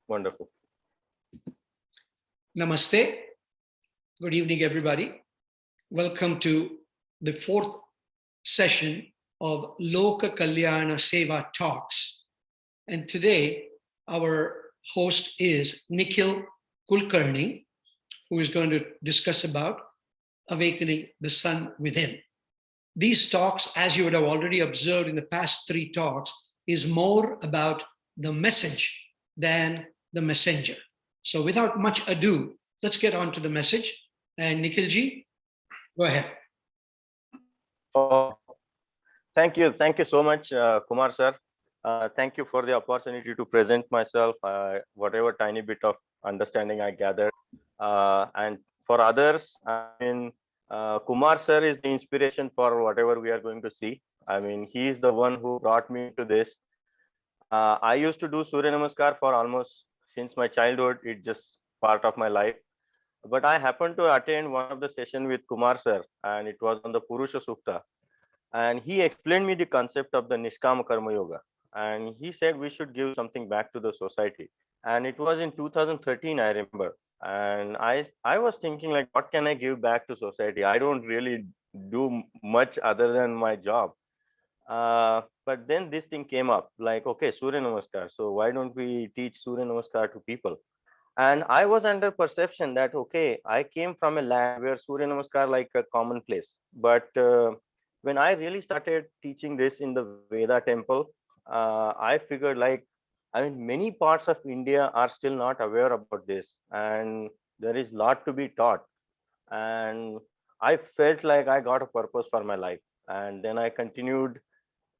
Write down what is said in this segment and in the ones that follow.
Wonderful. Namaste. Good evening, everybody. Welcome to the fourth session of Loka Kalyana Seva Talks. And today, our host is Nikhil Kulkarni, who is going to discuss about awakening the sun within. These talks, as you would have already observed in the past three talks, is more about the message than the messenger. So without much ado, let's get on to the message. And Nikhilji, go ahead. Oh, thank you. Thank you so much, Kumar sir. Thank you for the opportunity to present myself, whatever tiny bit of understanding I gathered. And for others, Kumar sir is the inspiration for whatever we are going to see. He is the one who brought me to this. I used to do Soorya Namaskara for almost since my childhood. It's just part of my life. But I happened to attend one of the session with Kumar sir, and it was on the Purusha Sukta. And he explained me the concept of the Nishkama Karma Yoga. And he said we should give something back to the society. And it was in 2013, I remember. And I was thinking, like, what can I give back to society? I don't really do much other than my job. But then this thing came up, like, okay, Surya Namaskar. So why don't we teach Surya Namaskar to people? And I was under perception that, okay, I came from a land where Surya Namaskar like a commonplace. But when I really started teaching this in the Veda temple, I figured many parts of India are still not aware about this, and there is a lot to be taught. And I felt like I got a purpose for my life. And then I continued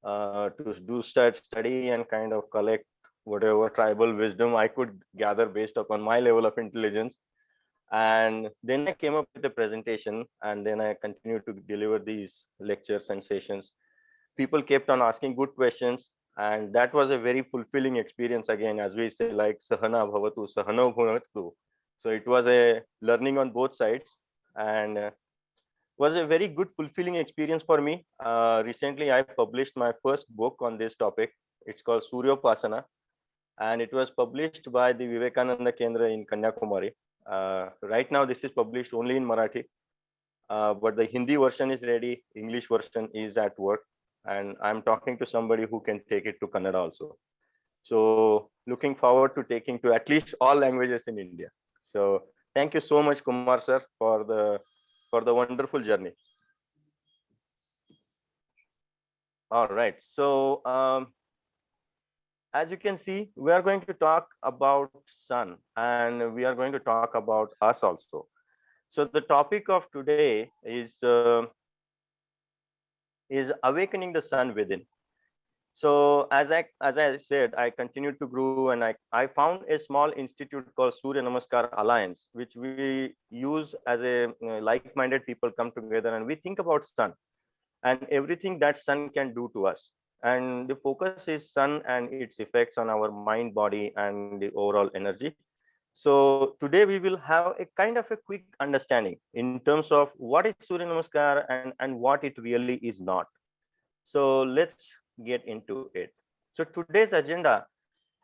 to do study and kind of collect whatever tribal wisdom I could gather based upon my level of intelligence. And then I came up with a presentation, and then I continued to deliver these lectures and sessions. People kept on asking good questions, and that was a very fulfilling experience. Again, as we say, like Sahana Bhavatu, Sahano Bhavatu. So it was a learning on both sides, and was a very good, fulfilling experience for me. Recently, I published my first book on this topic. It's called Suryopasana, and it was published by the Vivekananda Kendra in Kanyakumari. Right now, this is published only in Marathi, but the Hindi version is ready. English version is at work, and I'm talking to somebody who can take it to Kannada also. So looking forward to taking to at least all languages in India. So thank you so much, Kumar sir, for the wonderful journey. All right. So as you can see, we are going to talk about sun, and we are going to talk about us also. So the topic of today is awakening the sun within. So as I said, I continued to grow, and I found a small institute called Soorya Namaskara Alliance, which we use as a like-minded people come together, and we think about sun and everything that sun can do to us. And the focus is sun and its effects on our mind, body, and the overall energy. So today we will have a kind of a quick understanding in terms of what is Surya Namaskar and what it really is not. So let's get into it. So today's agenda,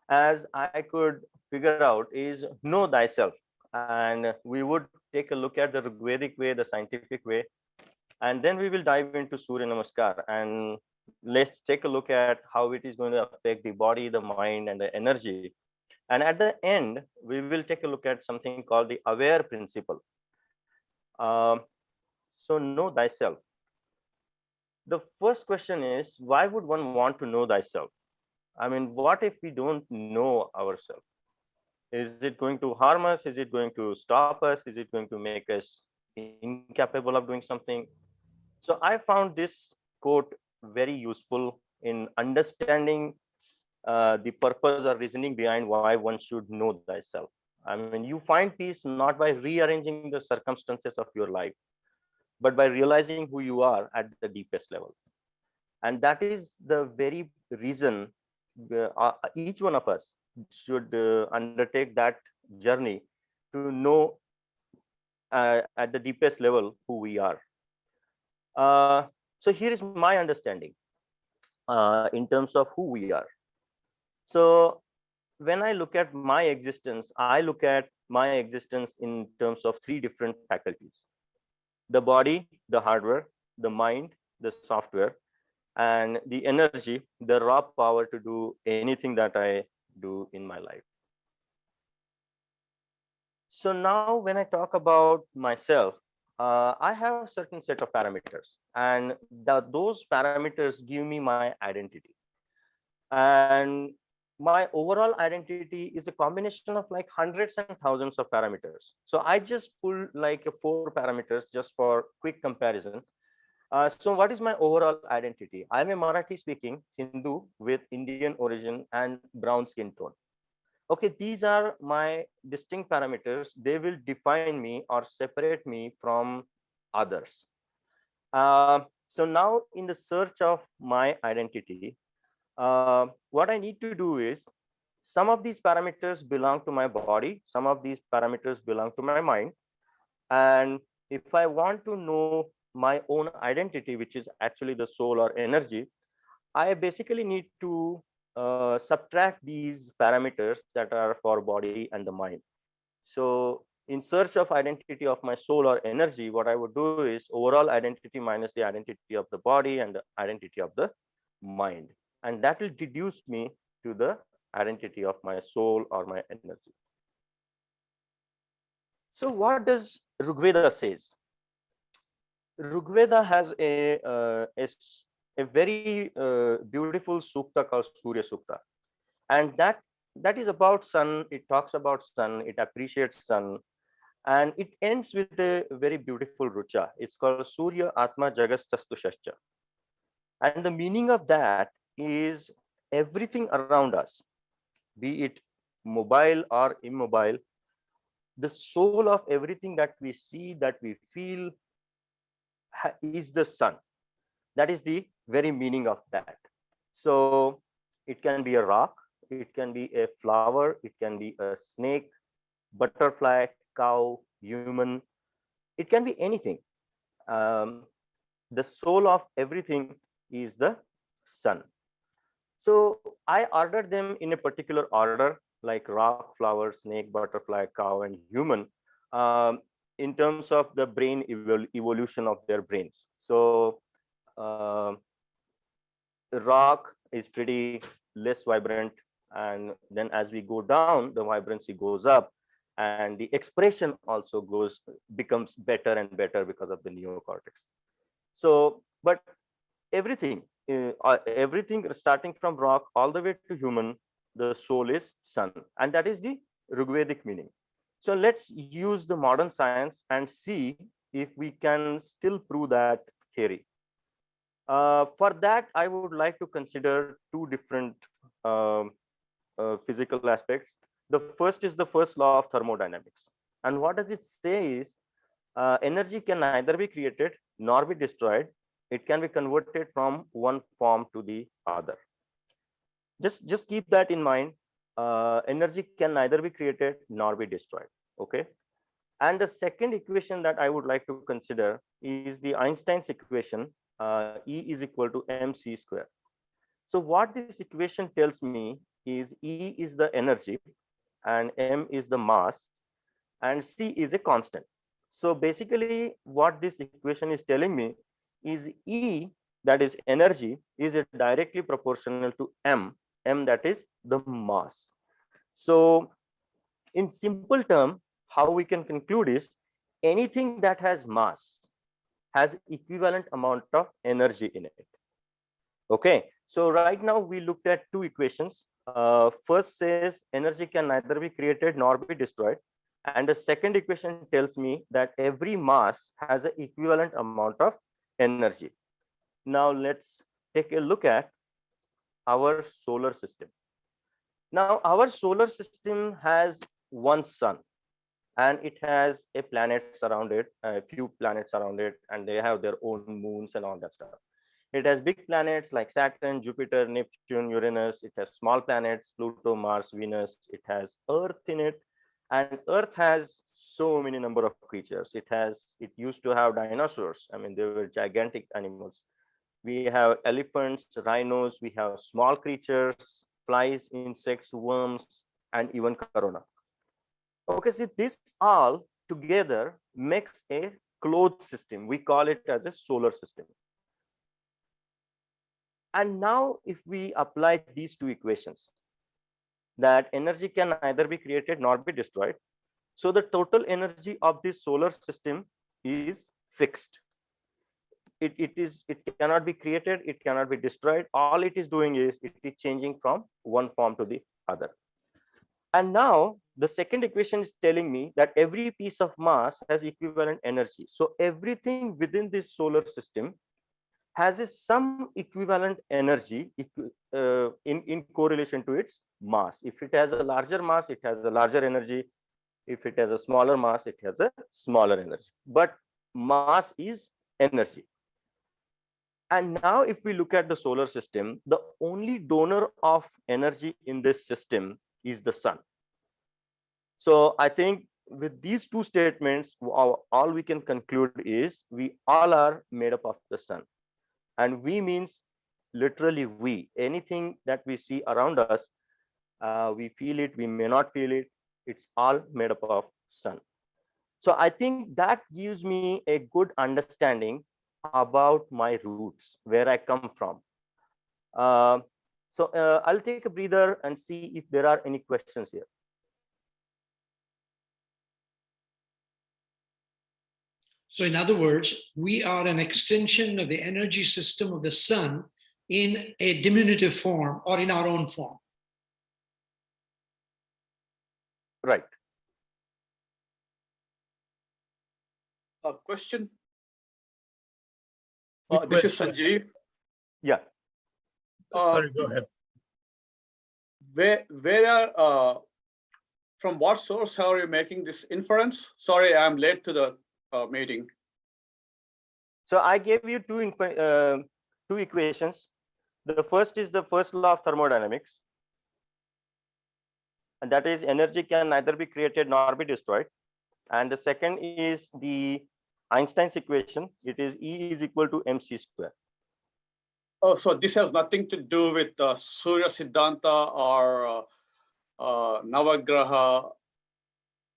as I could figure out, is know thyself. And we would take a look at the Vedic way, the scientific way, and then we will dive into Surya Namaskar, and let's take a look at how it is going to affect the body, the mind, and the energy. And at the end, we will take a look at something called the aware principle. So know thyself. The first question is, why would one want to know thyself? What if we don't know ourselves? Is it going to harm us? Is it going to stop us? Is it going to make us incapable of doing something? So I found this quote very useful in understanding the purpose or reasoning behind why one should know thyself. You find peace not by rearranging the circumstances of your life, but by realizing who you are at the deepest level. And that is the very reason each one of us should undertake that journey to know at the deepest level who we are. So here is my understanding in terms of who we are. So when I look at my existence, I look at my existence in terms of three different faculties: the body, the hardware; the mind, the software; and the energy, the raw power to do anything that I do in my life. So now when I talk about myself, I have a certain set of parameters, and those parameters give me my identity. And my overall identity is a combination of like hundreds and thousands of parameters. So I just pulled like four parameters just for quick comparison. So what is my overall identity? I'm a Marathi speaking Hindu with Indian origin and brown skin tone. Okay, these are my distinct parameters. They will define me or separate me from others. So now in the search of my identity, what I need to do is, some of these parameters belong to my body, some of these parameters belong to my mind. And if I want to know my own identity, which is actually the soul or energy, I basically need to subtract these parameters that are for body and the mind. So in search of identity of my soul or energy, what I would do is overall identity minus the identity of the body and the identity of the mind. And that will deduce me to the identity of my soul or my energy. So what does Rigveda says? Rigveda has a very beautiful sukta called Soorya Sukta, and that is about sun. It talks about sun. It appreciates sun, and it ends with a very beautiful rucha. It's called Surya Atma Jagastastu Shascha, and the meaning of that is everything around us, be it mobile or immobile, the soul of everything that we see, that we feel, is the sun. That is the very meaning of that. So it can be a rock, it can be a flower, it can be a snake, butterfly, cow, human, it can be anything. um, the soul of everything is the sun. So I ordered them in a particular order, like rock, flower, snake, butterfly, cow, and human, um, in terms of the brain evolution of their brains. So uh, rock is pretty less vibrant, and then as we go down, the vibrancy goes up, and the expression also becomes better and better because of the neocortex. So but everything, everything starting from rock all the way to human, the soul is sun, and that is the Rigvedic meaning. So let's use the modern science and see if we can still prove that theory. For that, I would like to consider two different um, physical aspects. The first is the first law of thermodynamics. And what does it say is, energy can neither be created nor be destroyed. It can be converted from one form to the other. Just keep that in mind. Energy can neither be created nor be destroyed. Okay. And the second equation that I would like to consider is the Einstein's equation, E is equal to mc square. So what this equation tells me is E is the energy, and m is the mass, and c is a constant. So basically what this equation is telling me is E, that is energy, is directly proportional to m that is the mass. So in simple term, how we can conclude is, anything that has mass has equivalent amount of energy in it. Okay, so right now we looked at two equations. First says energy can neither be created nor be destroyed, and the second equation tells me that every mass has an equivalent amount of energy. Now let's take a look at our solar system. Now our solar system has one sun, and it has a planets around it, a few planets around it, and they have their own moons and all that stuff. It has big planets like Saturn, Jupiter, Neptune, Uranus. It has small planets, Pluto, Mars, Venus. It has Earth in it, and Earth has so many number of creatures. It used to have dinosaurs. I mean, they were gigantic animals. We have elephants, rhinos. We have small creatures, flies, insects, worms, and even corona. Okay, see, this all together makes a closed system. We call it as a solar system. And now if we apply these two equations, that energy can neither be created nor be destroyed. So the total energy of this solar system is fixed. It cannot be created, it cannot be destroyed. All it is doing is it is changing from one form to the other. And now the second equation is telling me that every piece of mass has equivalent energy. So everything within this solar system has some equivalent energy in correlation to its mass. If it has a larger mass, it has a larger energy. If it has a smaller mass, it has a smaller energy. But mass is energy. And now if we look at the solar system, the only donor of energy in this system is the sun. So I think with these two statements, all we can conclude is we all are made up of the sun. And we means literally we. Anything that we see around us, we feel it, we may not feel it. It's all made up of sun. So I think that gives me a good understanding about my roots, where I come from. I'll take a breather and see if there are any questions here. So in other words, we are an extension of the energy system of the sun in a diminutive form or in our own form. Right. A question. This is Sanjeev. Yeah. Sorry, go ahead. From what source are you making this inference? Sorry, I'm late to the meeting. So I gave you two equations. The first is the first law of thermodynamics. And that is energy can neither be created nor be destroyed. And the second is the Einstein's equation. It is E is equal to mc square. Oh, so this has nothing to do with Soorya Siddhanta or Navagraha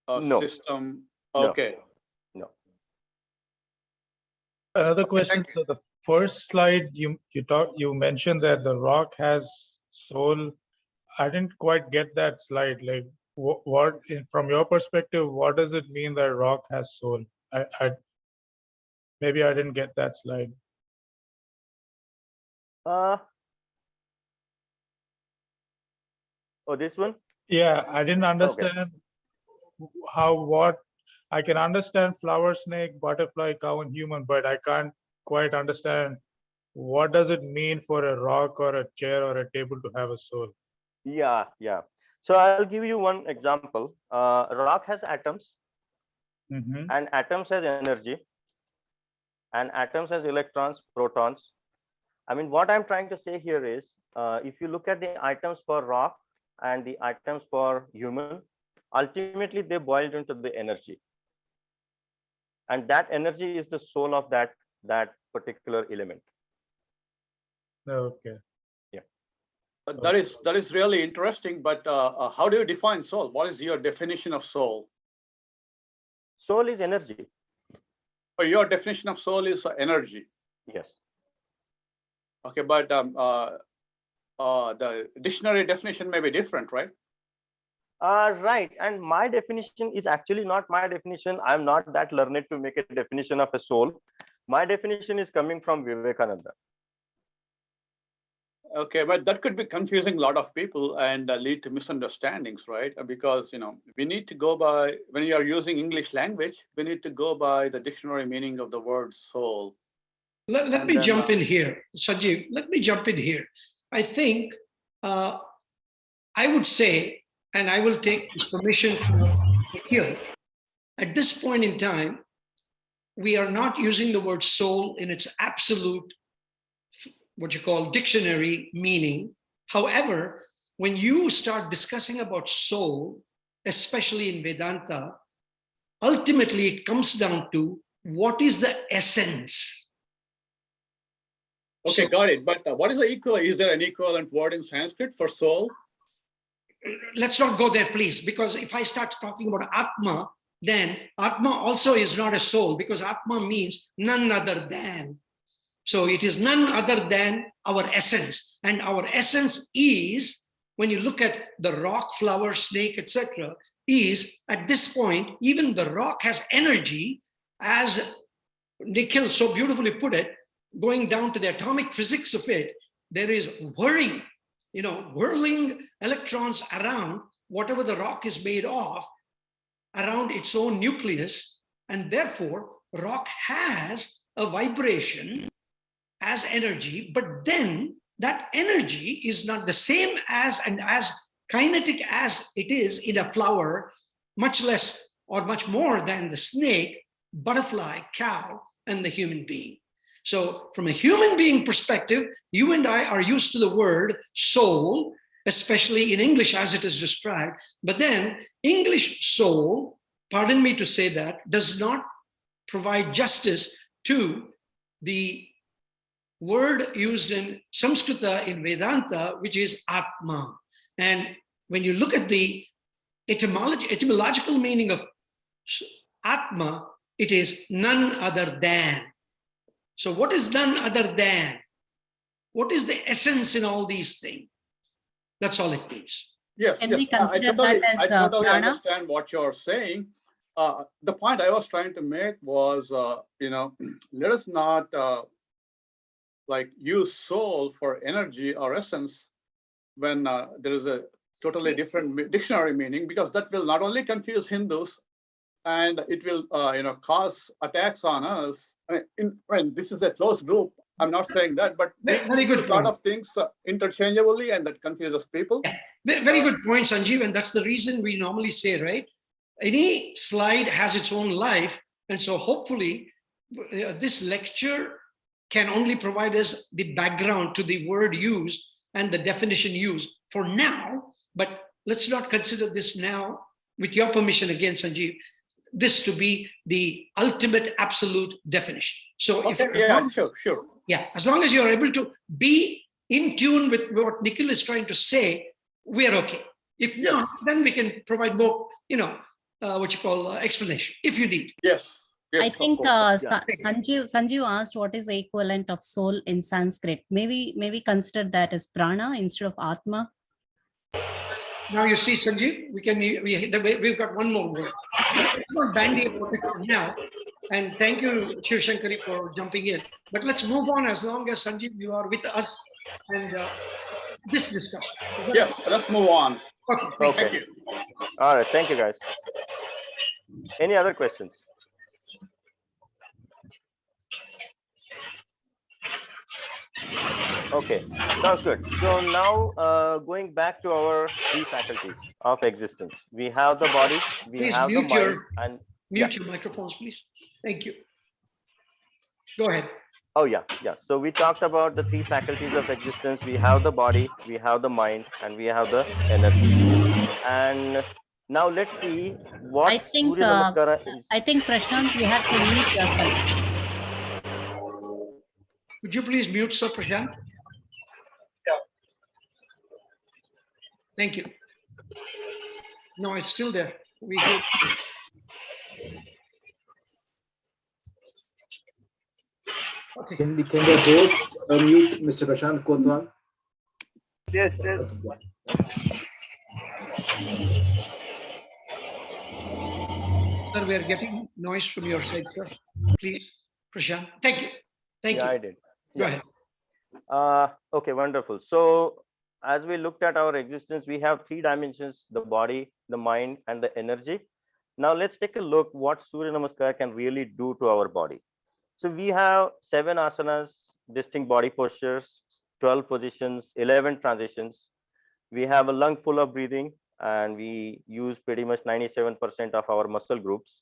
No. system? No. Okay. No. Another question. So the first slide you mentioned that the rock has soul. I didn't quite get that slide. Like what from your perspective, what does it mean that rock has soul? Maybe I didn't get that slide. Oh, this one? Yeah, I didn't understand what I can understand flower, snake, butterfly, cow, and human, but I can't quite understand what does it mean for a rock or a chair or a table to have a soul. Yeah. So I'll give you one example. Rock has atoms, and atoms has energy, and atoms has electrons, protons. I mean, what I'm trying to say here is, if you look at the items for rock and the items for human, ultimately they boiled into the energy. And that energy is the soul of that particular element. Okay. Yeah. That is really interesting, but how do you define soul? What is your definition of soul? Soul is energy. Or your definition of soul is energy. Yes. Okay, but the dictionary definition may be different, right? Right. And my definition is actually not my definition. I'm not that learned to make a definition of a soul. My definition is coming from Vivekananda. Okay, but that could be confusing a lot of people and lead to misunderstandings, right? Because, we need to go by, when you are using English language, we need to go by the dictionary meaning of the word soul. Let me jump in here, Sanjeev. Let me jump in here. I think I would say, and I will take this permission from Nikhil, at this point in time, we are not using the word soul in its absolute, what you call dictionary meaning. However, when you start discussing about soul, especially in Vedanta, ultimately it comes down to what is the essence. Okay, got it. But what is the equivalent? Is there an equivalent word in Sanskrit for soul? let's not go there, please, because if I start talking about Atma, then Atma also is not a soul, because Atma means none other than. So it is none other than our essence. And our essence is, when you look at the rock, flower, snake, etc., is at this point, even the rock has energy, as Nikhil so beautifully put it, going down to the atomic physics of it, there is whirling, whirling electrons around whatever the rock is made of, around its own nucleus, and therefore rock has a vibration as energy, but then that energy is not the same as and as kinetic as it is in a flower, much less or much more than the snake, butterfly, cow, and the human being. So from a human being perspective, you and I are used to the word soul, especially in English as it is described, but then English soul, pardon me to say that, does not provide justice to the word used in Samskrita in Vedanta, which is Atma. And when you look at the etymological meaning of Atma, it is none other than. So what is none other than? What is the essence in all these things? That's all it means. Yes, Can yes. we consider that as I totally prana? understand what you're saying. The point I was trying to make was, let us not like use soul for energy or essence when there is a totally different dictionary meaning, because that will not only confuse Hindus, and it will cause attacks on us. This is a closed group. I'm not saying that, but Very good a lot point. of things interchangeably, and that confuses people. Yeah. Very good point, Sanjeev, and that's the reason we normally say, right? Any slide has its own life, and so hopefully this lecture can only provide us the background to the word used and the definition used for now, but let's not consider this now, with your permission again, Sanjeev, this to be the ultimate absolute definition. So Okay, sure. Yeah, as long as you're able to be in tune with what Nikhil is trying to say, we are okay. If not, then we can provide more, explanation if you need. Yes. I think Yeah. Sanjeev asked what is the equivalent of soul in Sanskrit. Maybe consider that as prana instead of atma. Now you see, Sanjeev, we've got one more word. Let's not bandy about it for now. And thank you, Shiv Shankari, for jumping in. But let's move on as long as, Sanjeev, you are with us and this discussion. Yes, let's move on. Okay. Okay. Thank you. All right. Thank you, guys. Any other questions? Okay, sounds good. So now going back to our three faculties of existence, we have the body, we Please have the mute mind, and Mute your microphones, please. Thank you. Go ahead. oh yeah. So we talked about the three faculties of existence. We have the body, we have the mind, and we have the energy. And now let's see what I think Soorya Namaskara is. I think Prashant, you have to mute yourself. Could you please mute Sir Prashant? Yeah. Thank you. No, it's still there. We go. Okay. Can the host mute Mr. Prashant Kotwal? Yes. Sir, we are getting noise from your side, sir. Please, Prashant. Thank you. Thank you. I did. Go ahead. Okay, wonderful. So as we looked at our existence, we have three dimensions: the body, the mind, and the energy. Now let's take a look what Soorya Namaskara can really do to our body. So we have 7 asanas, distinct body postures, 12 positions, 11 transitions. We have a lung full of breathing, and we use pretty much 97% of our muscle groups.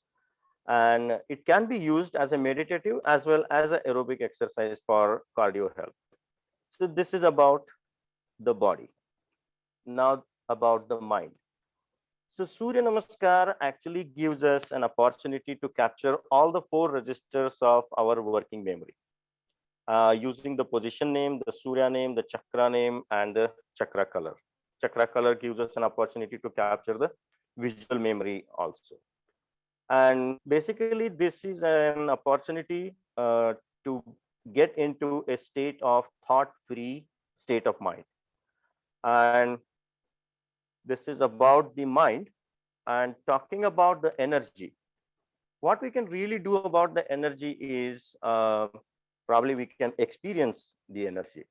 And it can be used as a meditative as well as an aerobic exercise for cardio health. So this is about the body. Now about the mind. So Soorya Namaskar actually gives us an opportunity to capture all the 4 registers of our working memory using the position name, the Surya name, the chakra name, and the chakra color. chakra color gives us an opportunity to capture the visual memory also. And basically, this is an opportunity to get into a state of thought-free state of mind. And this is about the mind and talking about the energy. What we can really do about the energy is probably we can experience the energy.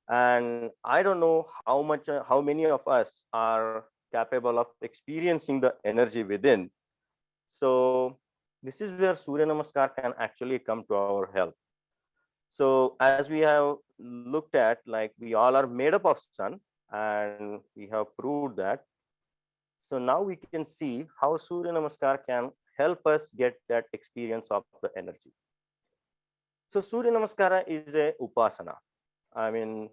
And I don't know how many of us are capable of experiencing the energy within. So this is where Surya Namaskar can actually come to our help. So as we have looked at, like we all are made up of sun, and we have proved that. So now we can see how Surya Namaskar can help us get that experience of the energy. So Surya Namaskara is a upasana. I mean,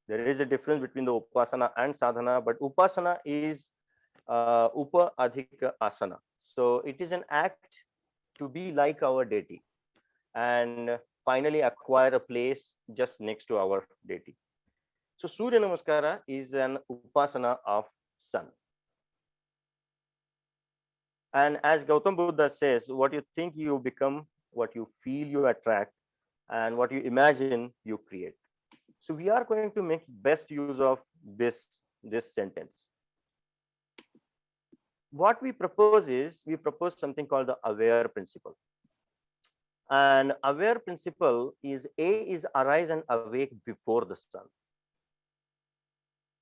there is a difference between the upasana and sadhana, but upasana is upa adhika asana. So it is an act to be like our deity and finally acquire a place just next to our deity. So Surya Namaskara is an upasana of sun. And as Gautam Buddha says, what you think you become, what you feel you attract, and what you imagine you create. So we are going to make best use of this sentence. What we propose is, we propose something called the aware principle. And aware principle is A is arise and awake before the sun.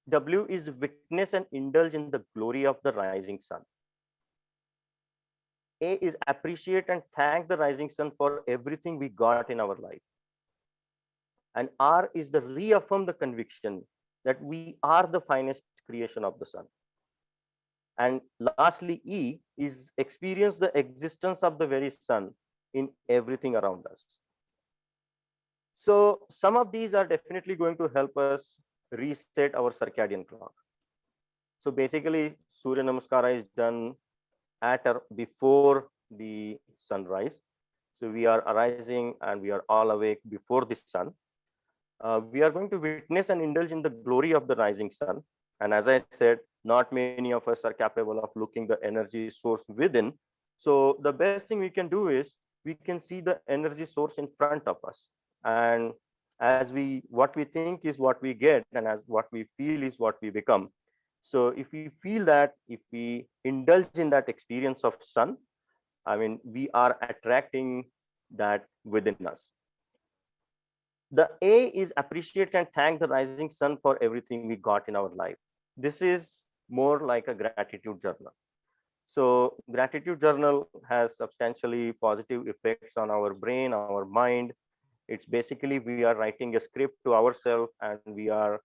W is witness and indulge in the glory of the rising sun. A is appreciate and thank the rising sun for everything we got in our life. And R is the reaffirm the conviction that we are the finest creation of the sun. And lastly, E is experience the existence of the very sun in everything around us. So some of these are definitely going to help us reset our circadian clock. So basically, Surya Namaskara is done at or before the sunrise. So we are arising and we are all awake before the sun. We are going to witness and indulge in the glory of the rising sun. And as I said, not many of us are capable of looking the energy source within. So the best thing we can do is we can see the energy source in front of us. And as what we think is what we get, and as what we feel is what we become. So if we feel that, if we indulge in that experience of sun, I mean, we are attracting that within us. The A is appreciate and thank the rising sun for everything we got in our life. This is more like a gratitude journal. So gratitude journal has substantially positive effects on our brain, our mind. It's basically we are writing a script to ourselves and we are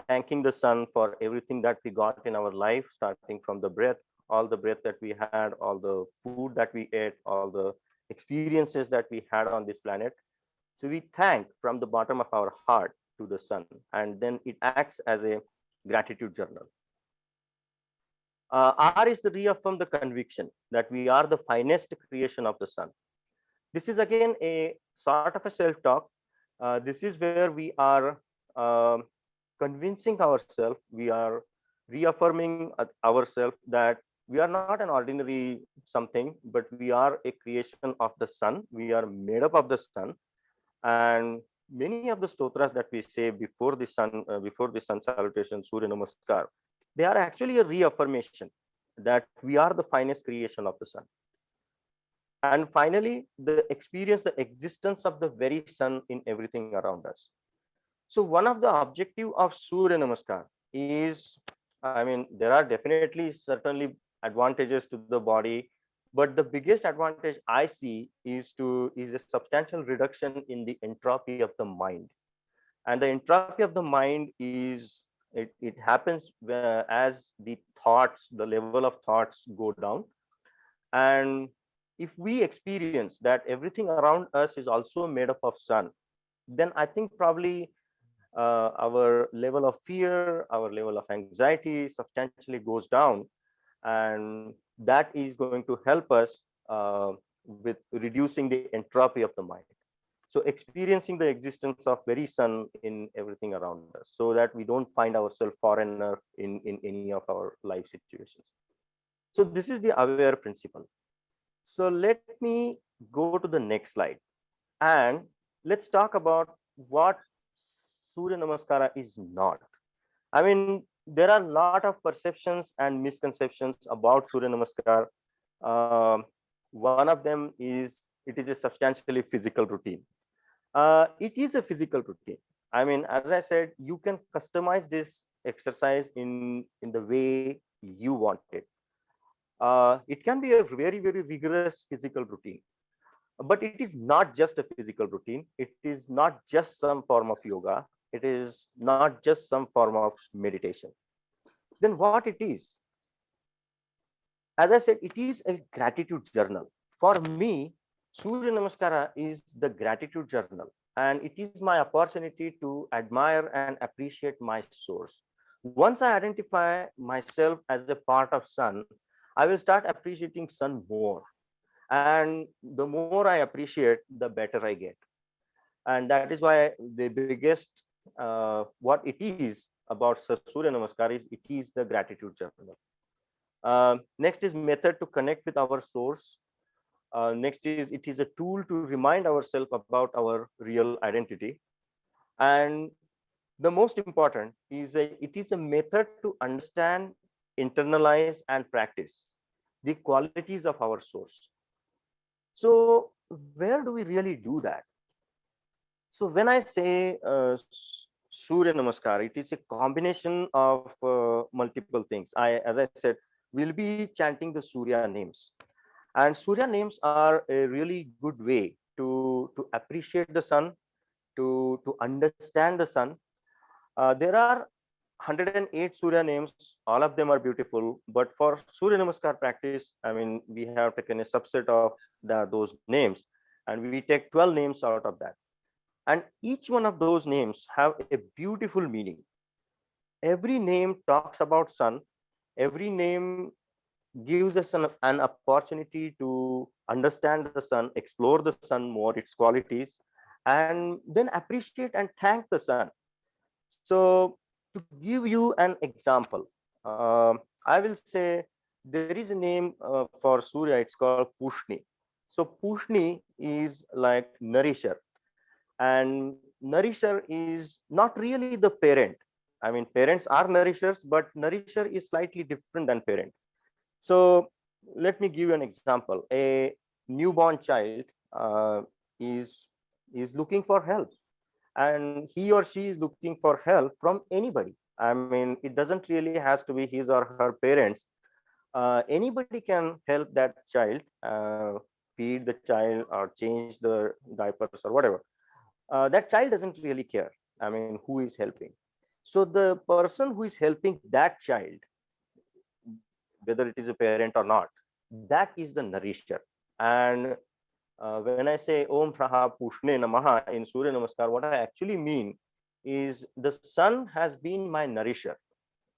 thanking the sun for everything that we got in our life, starting from the breath, all the breath that we had, all the food that we ate, all the experiences that we had on this planet. So we thank from the bottom of our heart to the sun, and then it acts as a gratitude journal. R is to reaffirm the conviction that we are the finest creation of the sun. This is again a sort of a self-talk. This is where we are convincing ourselves, we are reaffirming ourselves that we are not an ordinary something, but we are a creation of the sun. We are made up of the sun. And many of the stotras that we say before the sun salutation, Surya Namaskar, they are actually a reaffirmation that we are the finest creation of the sun. And finally, the experience the existence of the very sun in everything around us. So one of the objective of Surya Namaskar is, I mean, there are definitely certainly advantages to the body, but the biggest advantage I see is a substantial reduction in the entropy of the mind. And the entropy of the mind is, it happens as the level of thoughts go down. And if we experience that everything around us is also made up of sun, then I think probably our level of fear, our level of anxiety substantially goes down. And that is going to help us with reducing the entropy of the mind. So experiencing the existence of very sun in everything around us, so that we don't find ourselves foreigner in any of our life situations. So this is the aware principle. So let me go to the next slide, and let's talk about what Surya Namaskara is not. I mean, there are a lot of perceptions and misconceptions about Surya Namaskar. One of them is it is a substantially physical routine. It is a physical routine. I mean, as I said, you can customize this exercise in the way you want it. It can be a very, very rigorous physical routine, but it is not just a physical routine. It is not just some form of yoga. It is not just some form of meditation. Then what it is? As I said, it is a gratitude journal. For me, Surya Namaskara is the gratitude journal, and it is my opportunity to admire and appreciate my source. Once I identify myself as a part of sun, I will start appreciating sun more. And the more I appreciate, the better I get. And that is why the biggest, what it is about Surya Namaskar is it is the gratitude journal. Next is method to connect with our source. Next is it is a tool to remind ourselves about our real identity. And the most important is it is a method to understand, internalize, and practice the qualities of our source. So where do we really do that? So when I say Surya Namaskar, it is a combination of multiple things. As I said, we'll be chanting the Surya names. And Surya names are a really good way to appreciate the sun, to understand the sun. There are 108 Surya names. All of them are beautiful. But for Surya Namaskar practice, I mean, we have taken a subset of those names, and we take 12 names out of that. And each one of those names have a beautiful meaning. Every name talks about sun. Every name gives us an opportunity to understand the sun, explore the sun more, its qualities, and then appreciate and thank the sun. So to give you an example, I will say there is a name for Surya, it's called Pushni. So Pushni is like nourisher, and nourisher is not really the parent. I mean, parents are nourishers, but nourisher is slightly different than parent. So let me give you an example. A newborn child is looking for help, and he or she is looking for help from anybody. I mean, it doesn't really has to be his or her parents. Anybody can help that child, feed the child or change the diapers or whatever. That child doesn't really care. I mean, who is helping? So the person who is helping that child, whether it is a parent or not, that is the nourisher. And when I say Om Praha Pushne Namaha in Surya Namaskar, what I actually mean is the sun has been my nourisher.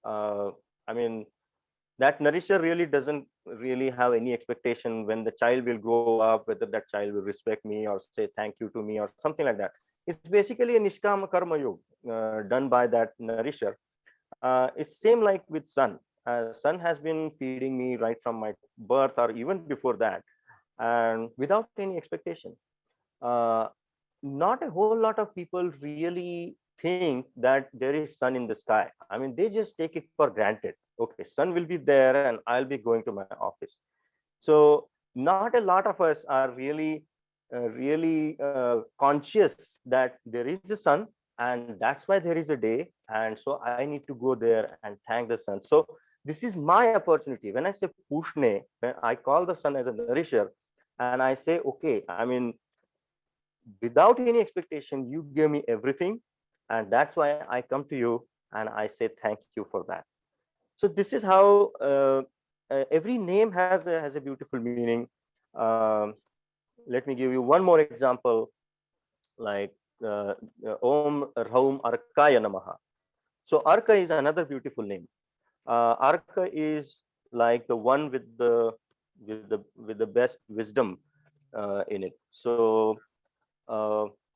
I mean, that nourisher really doesn't really have any expectation when the child will grow up, whether that child will respect me or say thank you to me or something like that. It's basically a Nishkama Karma Yoga done by that nourisher. It's same like with sun. Sun has been feeding me right from my birth or even before that, and without any expectation. Uh, Not a whole lot of people really think that there is sun in the sky. I mean, they just take it for granted. Okay, sun will be there and I'll be going to my office. So not a lot of us are really conscious that there is a sun, and that's why there is a day. And so I need to go there and thank the sun. So this is my opportunity. When I say Pushne, when I call the sun as a nourisher, and I say, okay, I mean, without any expectation, you give me everything. And that's why I come to you and I say thank you for that. So this is how every name has a beautiful meaning. Um, Let me give you one more example, like Om Raum Arkaya Namaha. So Arka is another beautiful name. Arka is like the one with the best wisdom in it. So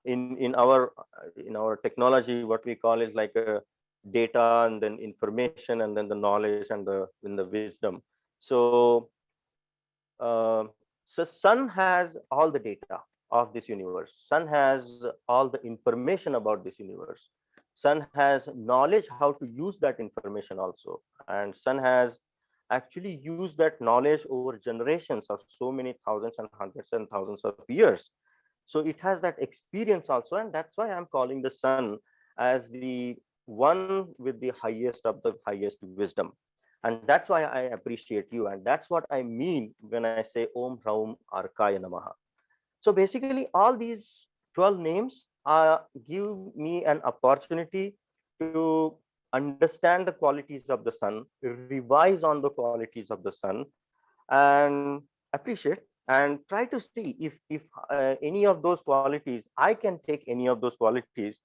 in our technology, what we call is like a data and then information and then the knowledge and the wisdom. So so sun has all the data of this universe. Sun has all the information about this universe. Sun has knowledge how to use that information also, and sun has actually used that knowledge over generations of so many thousands and hundreds and thousands of years. So it has that experience also, and that's why I'm calling the sun as the one with the highest of the highest wisdom. And that's why I appreciate you, and that's what I mean when I say Om Raum Arkaya Namaha. So basically, all these 12 names give me an opportunity to understand the qualities of the sun, revise on the qualities of the sun, and appreciate and try to see if any of those qualities, I can take any of those qualities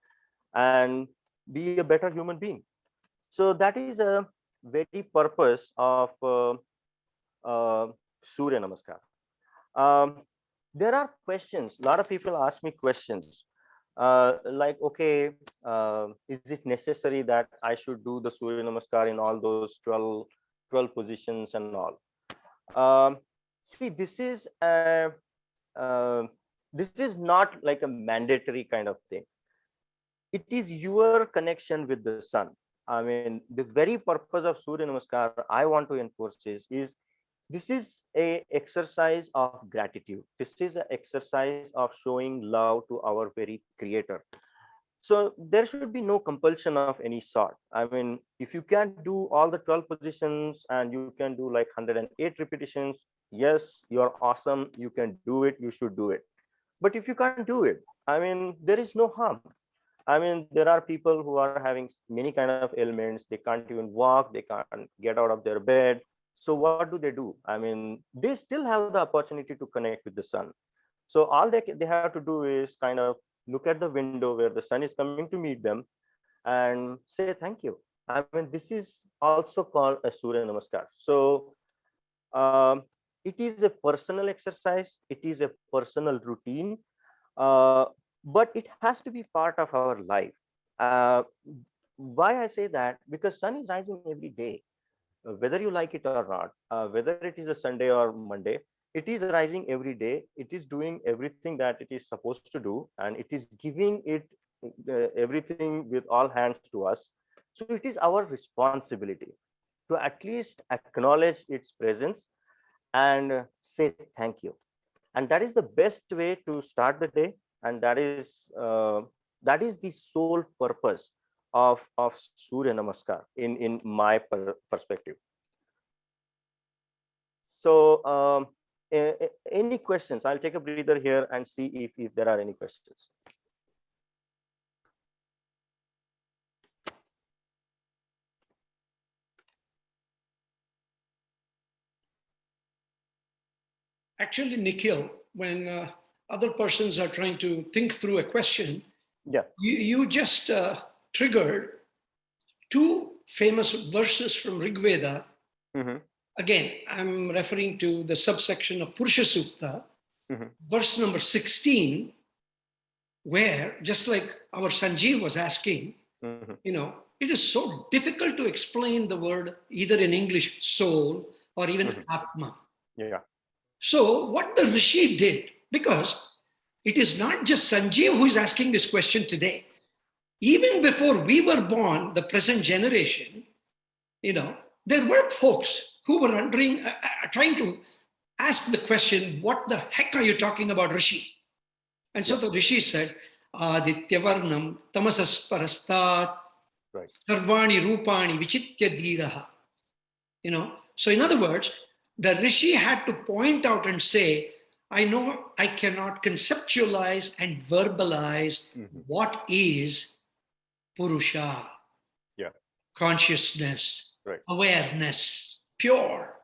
and be a better human being. So that is a very purpose of Soorya Namaskara. There are questions. A lot of people ask me questions like, okay, is it necessary that I should do the Soorya Namaskar in all those 12 positions and all? See, this is not like a mandatory kind of thing. It is your connection with the sun. I mean, the very purpose of Surya Namaskar I want to enforce is this is a exercise of gratitude. This is an exercise of showing love to our very creator. So there should be no compulsion of any sort. I mean, if you can do all the 12 positions and you can do like 108 repetitions, yes, you're awesome. You can do it. You should do it. But if you can't do it, I mean, there is no harm. I mean, there are people who are having many kind of ailments. They can't even walk. They can't get out of their bed. So what do? I mean, they still have the opportunity to connect with the sun. So all they have to do is kind of look at the window where the sun is coming to meet them and say thank you. I mean, this is also called a Surya Namaskar. So it is a personal exercise. It is a personal routine. But it has to be part of our life. Why I say that? Because sun is rising every day, whether you like it or not, whether it is a Sunday or Monday, it is rising every day. It is doing everything that it is supposed to do, and it is giving it everything with all hands to us. So it is our responsibility to at least acknowledge its presence and say thank you. And that is the best way to start the day, and that is the sole purpose of Surya Namaskar in my perspective. So any questions? I'll take a breather here and see if there are any questions. Actually, Nikhil, when other persons are trying to think through a question, yeah, you just triggered two famous verses from Rig Veda. Mm-hmm. Again, I'm referring to the subsection of Purusha Sukta, Mm-hmm. verse number 16, where, just like our Sanjeev was asking, Mm-hmm. it is so difficult to explain the word either in English soul or even Mm-hmm. Atma. Yeah. So what the Rishi did, because it is not just Sanjeev who is asking this question today. Even before we were born, the present generation, there were folks who were wondering, trying to ask the question, what the heck are you talking about, Rishi? And so the Rishi said, Aditya Varnam Tamasas Parastat Sarvani Rupani Vichitya Dhiraha. So in other words, the Rishi had to point out and say, I know I cannot conceptualize and verbalize what is Purusha, consciousness, awareness, pure.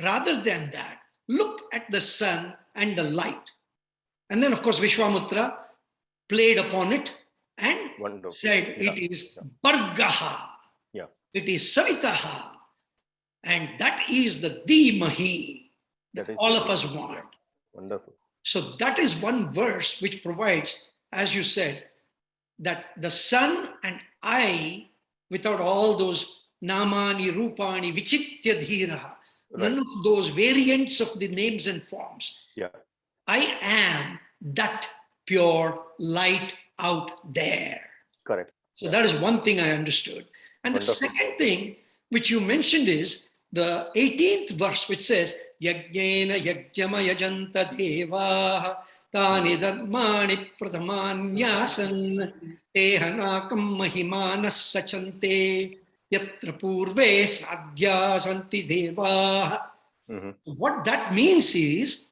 Rather than that, look at the sun and the light. And then, of course, Vishwamutra played upon it and said it is Bhargaha, it is Savitaha, and that is the Dhimahi that all of us want. Wonderful. So that is one verse which provides as you said, that the sun and I, without all those namani, rupani, vichitya dhiraha, none of those variants of the names and forms. Yeah. I am that pure light out there. Correct. So that is one thing I understood. And Wonderful. the second thing which you mentioned is the 18th verse, which says, Yajnena yajyama yajanta devaha tani dharmani pradhamanyasan tehanakam mahimanas sachante yatra purve sadhya santi devaha. What that means is,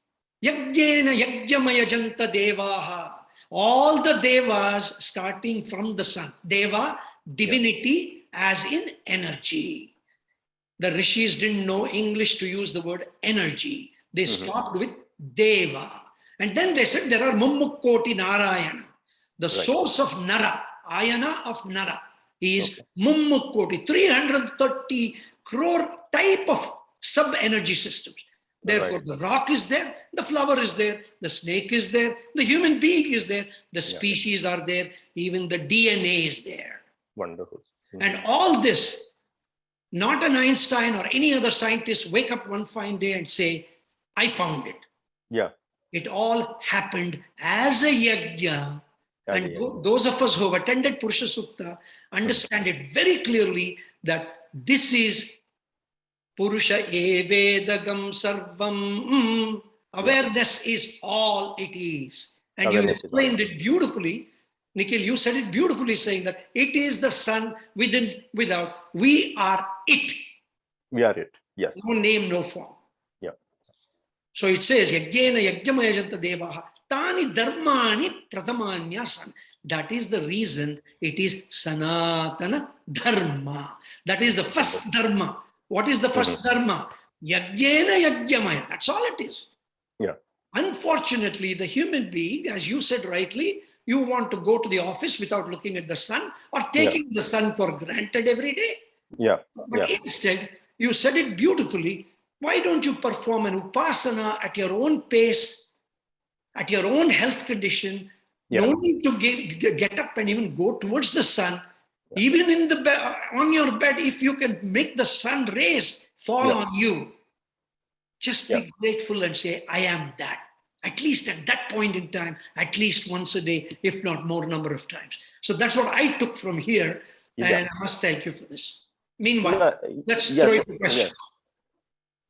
Yajnena yajyama yajanta devaha. All the devas starting from the sun. Deva, divinity, as in energy. The rishis didn't know English to use the word energy. They stopped with deva. And then they said there are Mummukkoti Narayana. The source of Nara, Ayana of Nara, is Mummukkoti, 330 crore type of sub-energy systems. Therefore, the rock is there, the flower is there, the snake is there, the human being is there, the species are there, even the DNA is there. Wonderful. And all this, not an Einstein or any other scientist wake up one fine day and say, I found it. Yeah. It all happened as a yajna. And those of us who have attended Purusha Sukta understand it very clearly that this is Purusha evedagam sarvam. Awareness is all it is. And you explained it beautifully. Nikhil, you said it beautifully, saying that it is the sun within, without. We are it. We are it. Yes. No name, no form. Yeah. So it says, Yajnena yajyama yajanta devaha tani dharmani prathamanya san. That is the reason it is Sanatana Dharma. That is the first Dharma. What is the first Dharma? Yajnena yajyamaya. That's all it is. Yeah. Unfortunately, the human being, as you said rightly, you want to go to the office without looking at the sun or taking the sun for granted every day. Yeah. But instead, you said it beautifully. Why don't you perform an upasana at your own pace, at your own health condition? No need to get up and even go towards the sun. Even in the bed, on your bed, if you can make the sun rays fall on you, just be grateful and say, I am that. At least at that point in time, at least once a day, if not more number of times. So that's what I took from here. And I must thank you for this. Meanwhile, let's throw it to questions.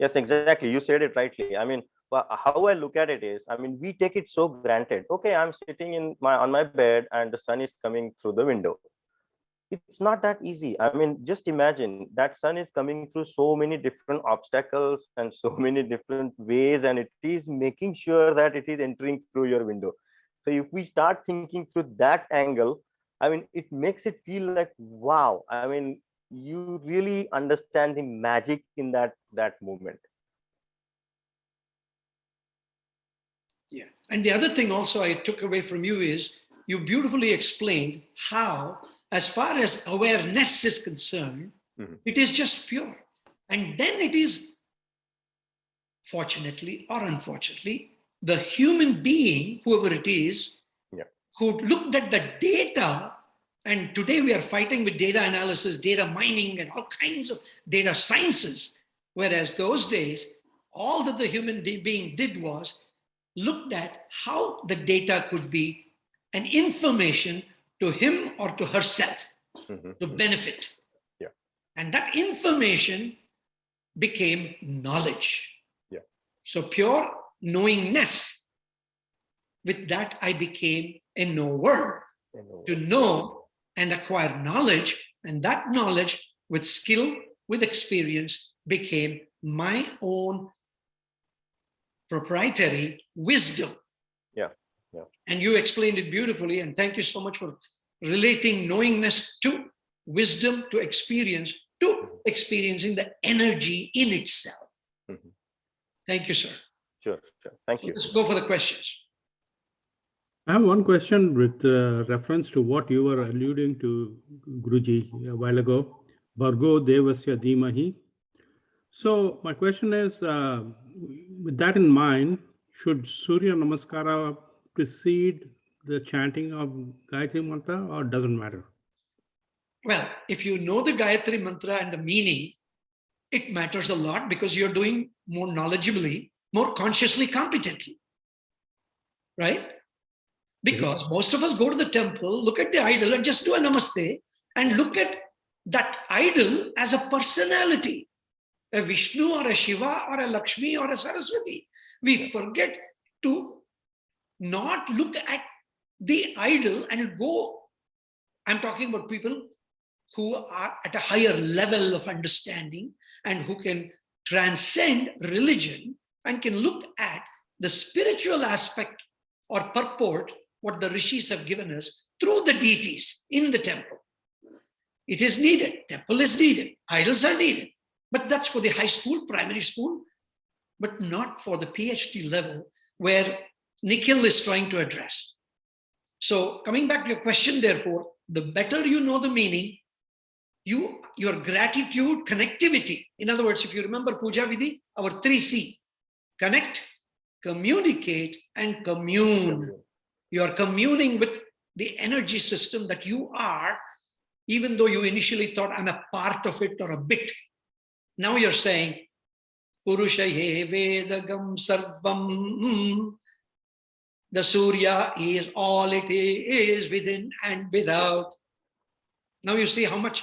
Yes, exactly. You said it rightly. I mean, how I look at it is, I mean, we take it so granted. Okay, I'm sitting on my bed and the sun is coming through the window. It's not that easy. I mean, just imagine that sun is coming through so many different obstacles and so many different ways, and it is making sure that it is entering through your window. So if we start thinking through that angle, I mean, it makes it feel like, wow. I mean, you really understand the magic in that moment. Yeah. And the other thing also I took away from you is you beautifully explained how, as far as awareness is concerned, it is just pure. And then it is, fortunately or unfortunately, the human being, whoever it is, who looked at the data, and today we are fighting with data analysis, data mining, and all kinds of data sciences. Whereas those days, all that the human being did was looked at how the data could be an information to him or to herself to benefit. Yeah. And that information became knowledge. Yeah. So pure knowingness. With that, I became a knower. To know and acquire knowledge, and that knowledge with skill, with experience, became my own proprietary wisdom. And you explained it beautifully, and thank you so much for relating knowingness to wisdom, to experience, to experiencing the energy in itself. Thank you, sir. Sure. Thank you. Let's go for the questions. I have one question with reference to what you were alluding to, Guruji, a while ago. Bhargo Devasya Dhimahi. So my question is, with that in mind, should Soorya Namaskara precede the chanting of Gayatri Mantra, or doesn't matter? Well, if you know the Gayatri Mantra and the meaning, it matters a lot because you're doing more knowledgeably, more consciously, competently. Right? Because most of us go to the temple, look at the idol and just do a namaste and look at that idol as a personality, a Vishnu or a Shiva or a Lakshmi or a Saraswati. We forget to not look at the idol and go. I'm talking about people who are at a higher level of understanding and who can transcend religion and can look at the spiritual aspect or purport, what the rishis have given us through the deities in the temple. It is needed. Temple is needed. Idols are needed. But that's for the high school, primary school, but not for the PhD level where Nikhil is trying to address. So coming back to your question, therefore, the better you know the meaning, your gratitude, connectivity. In other words, if you remember Puja Vidhi, our 3C, connect, communicate, and commune. You are communing with the energy system that you are, even though you initially thought I'm a part of it or a bit. Now you're saying, Purushaye Vedagam Sarvam. The Soorya is all it is within and without. Now you see how much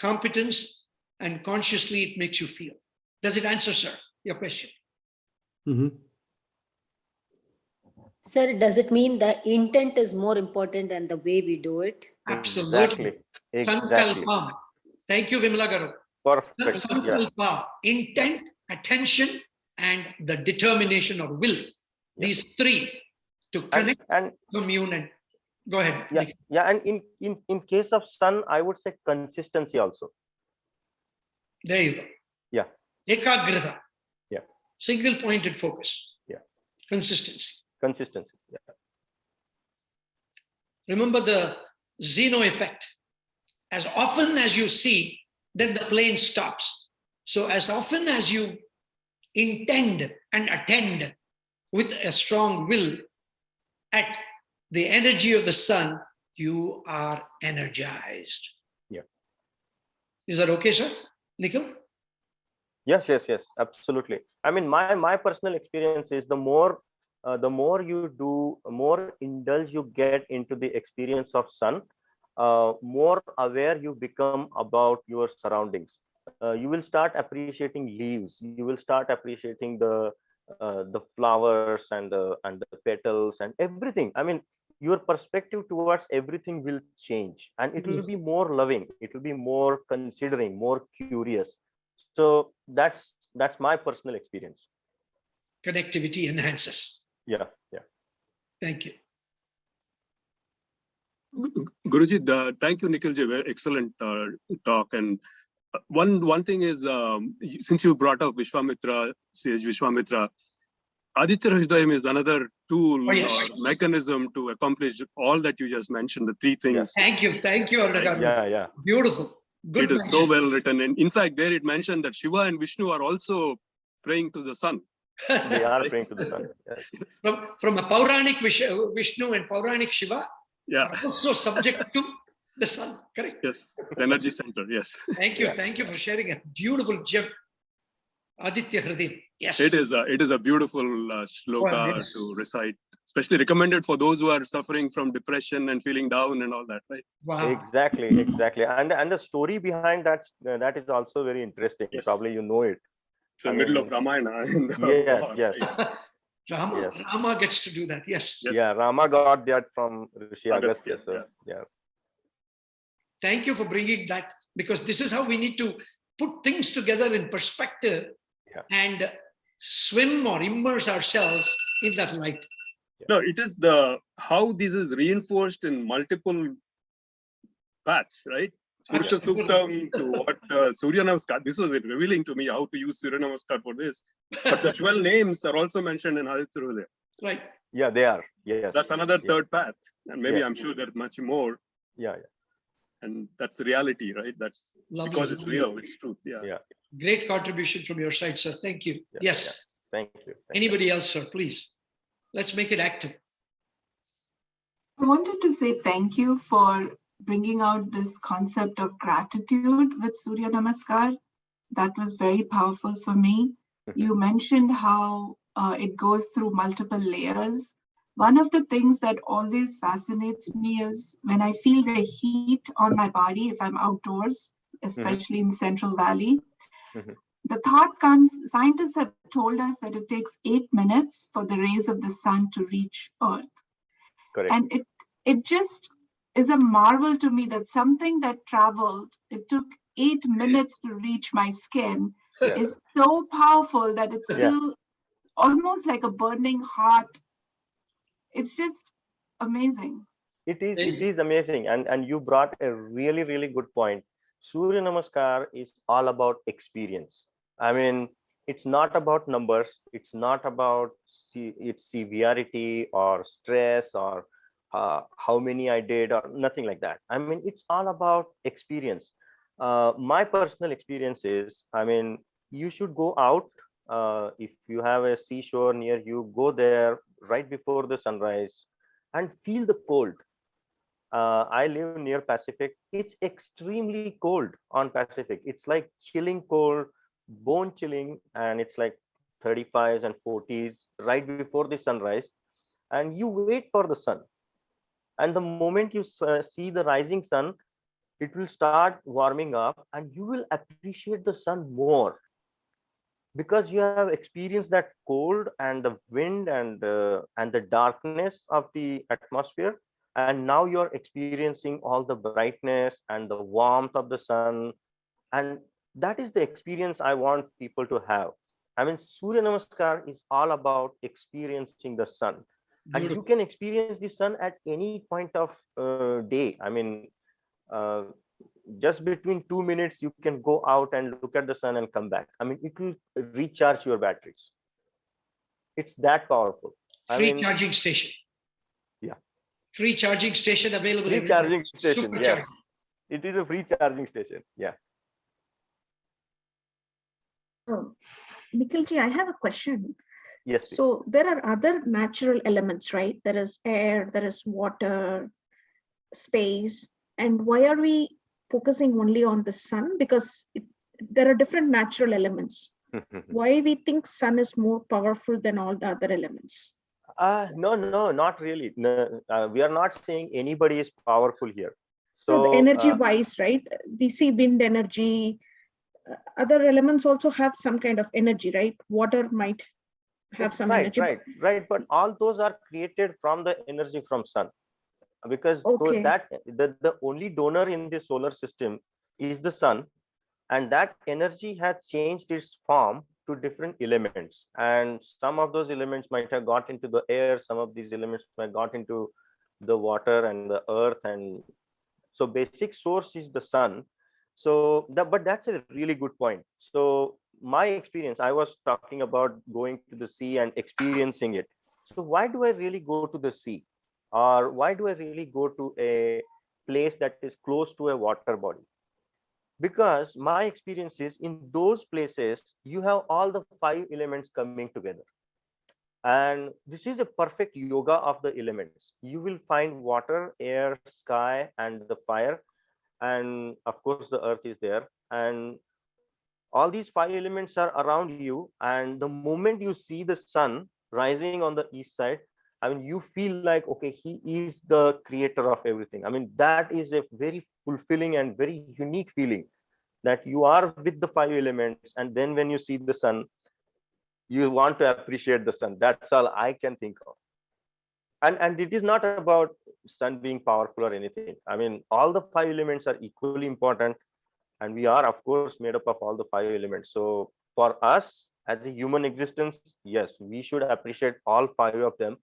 competence and consciously it makes you feel. Does it answer, sir, your question? Mm-hmm. Sir, does it mean the intent is more important than the way we do it? Absolutely. Exactly. Sankalpam. Thank you, Vimla Garu. Perfect. Yeah. Sankalpa, intent, attention, and the determination or will. These three to connect, And commune, and go ahead. yeah, Nikhil. yeah. And in case of sun, I would say consistency also. There you go. Yeah. Ekagrita. Yeah. Single pointed focus. Yeah. Consistency. Consistency. Yeah. Remember the Zeno effect. As often as you see, then the plane stops. So as often as you intend and attend with a strong will at the energy of the sun, you are energized. Yeah. Is that okay, sir? Nikhil? Yes, absolutely. I mean, my personal experience is the more you do, more indulge you get into the experience of sun, more aware you become about your surroundings. You will start appreciating leaves. You will start appreciating the flowers and the petals and everything. I mean, your perspective towards everything will change, and it will be more loving. It will be more considering, more curious. So that's my personal experience. Connectivity enhances. Yeah. Thank you. Guruji, thank you, Nikhilji. Very excellent talk. And one thing is, since you brought up Vishwamitra, Sage Vishwamitra, Aditya Hridayam is another tool or mechanism to accomplish all that you just mentioned, the three things. Yes. Thank you, Arnagaru. Yeah. Beautiful. Good. It is so well written. And in fact, there it mentioned that Shiva and Vishnu are also praying to the sun. They are praying to the sun. Yes. From a Pauranic Vishnu and Pauranic Shiva, are also subject to the sun. Correct? Yes, the energy center. Yes. Thank you. Thank you for sharing a beautiful gem. Aditya Hridayam. Yes. It is a beautiful shloka to recite, especially recommended for those who are suffering from depression and feeling down and all that, right? Wow. Exactly. And the story behind that is also very interesting. Yes. Probably you know it. It's the middle of Ramayana. Yes. Rama gets to do that. Yes. Yeah, Rama got that from Rishi Agastya. So, yeah. Thank you for bringing that, because this is how we need to put things together in perspective and swim or immerse ourselves in that light. No, it is how this is reinforced in multiple paths, right? Purusha Suktam to what Soorya Namaskara. This was revealing to me how to use Soorya Namaskara for this. But the 12 names are also mentioned in Aditya Hridayam. Right. Yeah, they are. Yes. That's another third path. And maybe I'm sure there's much more. Yeah. And that's the reality, right? That's lovely, because it's real, it's truth. Yeah. Great contribution from your side, sir. Thank you. Yes. Thank you. Anybody else, sir, please. Let's make it active. I wanted to say thank you for bringing out this concept of gratitude with Soorya Namaskar. That was very powerful for me. You mentioned how it goes through multiple layers. One of the things that always fascinates me is when I feel the heat on my body, if I'm outdoors, especially in Central Valley, the thought comes, scientists have told us that it takes 8 minutes for the rays of the sun to reach Earth. Correct. And it just is a marvel to me that something that traveled, it took 8 minutes to reach my skin, is so powerful that it's still almost like a burning heart. It's just amazing. It is amazing. And you brought a really, really good point. Surya Namaskar is all about experience. I mean, it's not about numbers. It's not about its severity or stress or how many I did or nothing like that. I mean, it's all about experience. My personal experience is, I mean, you should go out. If you have a seashore near you, go there right before the sunrise and feel the cold. I live near Pacific. It's extremely cold on Pacific. It's like chilling cold, bone chilling, and it's like 35s and 40s right before the sunrise. And you wait for the sun. And the moment you see the rising sun, it will start warming up and you will appreciate the sun more because you have experienced that cold and the wind and the darkness of the atmosphere, and now you're experiencing all the brightness and the warmth of the sun, and that is the experience I want people to have. I mean, Surya Namaskar is all about experiencing the sun. And you can experience the sun at any point of day. I mean, uh, just between 2 minutes you can go out and look at the sun and come back. I mean, it will recharge your batteries. It's that powerful. Free charging station. Yeah. Free charging station available. Free charging station. Super Yes. charging. It is a free charging station. Yeah. Nikhilji, I have a question. Yes. Please. So there are other natural elements, right? There is air, there is water, space. And why are we focusing only on the sun? Because there are different natural elements. Why we think sun is more powerful than all the other elements? No, not really. No, we are not saying anybody is powerful here. So the energy wise, right? We see wind energy. Other elements also have some kind of energy, right? Water might have some energy. Right. But all those are created from the energy from sun, because the only donor in the solar system is the sun, and that energy has changed its form to different elements, and some of those elements might have got into the air, some of these elements might have got into the water and the earth, and so basic source is the sun. So but that's a really good point. So my experience, I was talking about going to the sea and experiencing it. So why do I really go to the sea, or why do I really go to a place that is close to a water body? Because my experience is, in those places you have all the 5 elements coming together, and this is a perfect yoga of the elements. You will find water, air, sky, and the fire, and of course the earth is there, and all these 5 elements are around you. And the moment you see the sun rising on the east side, I mean, you feel like, okay, he is the creator of everything. I mean, that is a very fulfilling and very unique feeling, that you are with the 5 elements, and then when you see the sun, you want to appreciate the sun. That's all I can think of. And it is not about sun being powerful or anything. I mean, all the 5 elements are equally important, and we are, of course, made up of all the 5 elements. So for us as a human existence, yes, we should appreciate all 5 of them.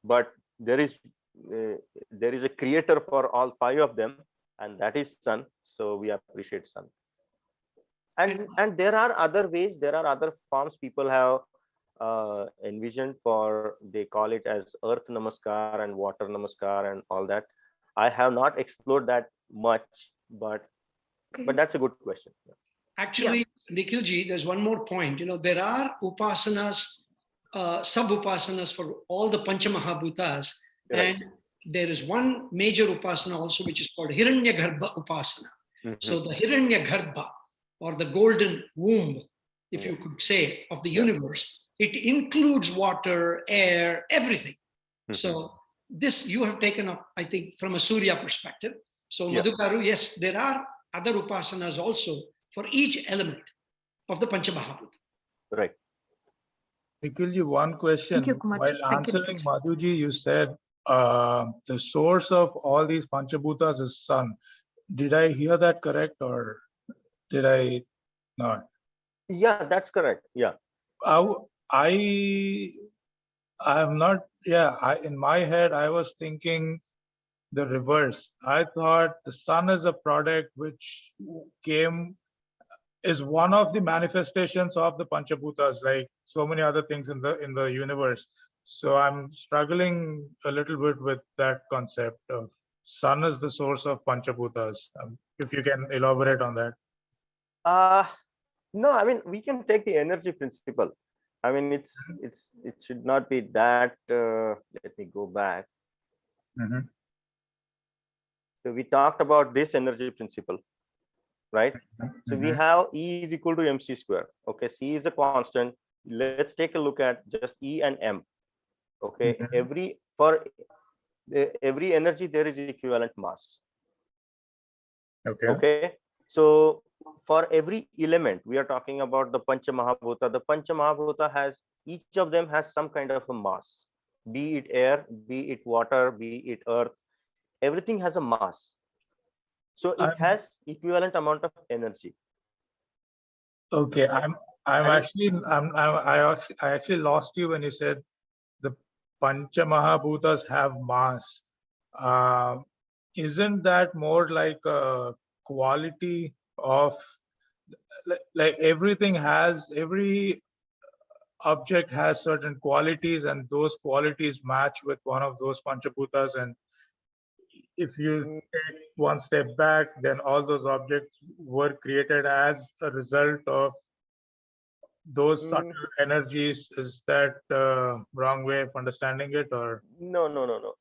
But there is a creator for all 5 of them, and that is sun. So we appreciate sun. And there are other ways, there are other forms people have envisioned for. They call it as earth namaskar and water namaskar and all that. I have not explored that much, but that's a good question. Actually, Nikhilji, there's one more point. There are upasanas, sub-upasanas for all the Panchamahabhutas, And there is one major upasana also, which is called Hiranyagarbha upasana. So the Hiranyagarbha, or the golden womb, if you could say, of the universe, it includes water, air, everything. So this you have taken up, I think, from a Surya perspective. So Madhukaru, yes, there are other upasanas also for each element of the Panchamahabhuta. Right. Nikhilji, one question. Thank you, Kumar. While Thank you, answering Nikhil. Madhuji, you said the source of all these Panchabhutas is sun. Did I hear that correct, or did I not? Yeah, that's correct. Yeah. I'm not, in my head, I was thinking the reverse. I thought the sun is a product which is one of the manifestations of the Panchabhutas, like so many other things in the universe. So I'm struggling a little bit with that concept of sun is the source of Panchabhutas. If you can elaborate on that. No, I mean, we can take the energy principle. I mean, it should not be that. Let me go back. So we talked about this energy principle, right? So we have E is equal to mc square. Okay, C is a constant. Let's take a look at just E and M. Okay, for every energy there is equivalent mass. Okay, so for every element we are talking about the Panchamahabhuta. The Panchamahabhuta has, each of them has some kind of a mass, be it air, be it water, be it earth. Everything has a mass, so it has equivalent amount of energy. Okay, I actually lost you when you said the Panchamahabhutas have mass. Isn't that more like a quality of, like every object has certain qualities, and those qualities match with one of those Panchabhutas, and if you take one step back, then all those objects were created as a result of those subtle energies. Is that wrong way of understanding it, or? No, no,